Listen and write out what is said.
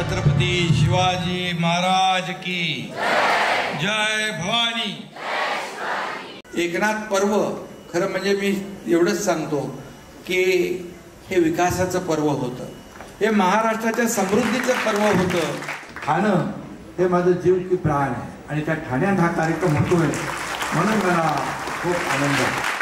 छत्रपती शिवाजी महाराज की जय भवानी। एकनाथ पर्व खरं म्हणजे मी एवढंच सांगतो की हे विकासाचं पर्व होतं, हे महाराष्ट्राच्या समृद्धीचं पर्व होतं। ठाणं हे माझं जीव की प्राण आहे आणि त्या ठाण्यात हा कार्यक्रम होतोय म्हणून मला खूप आनंद आहे।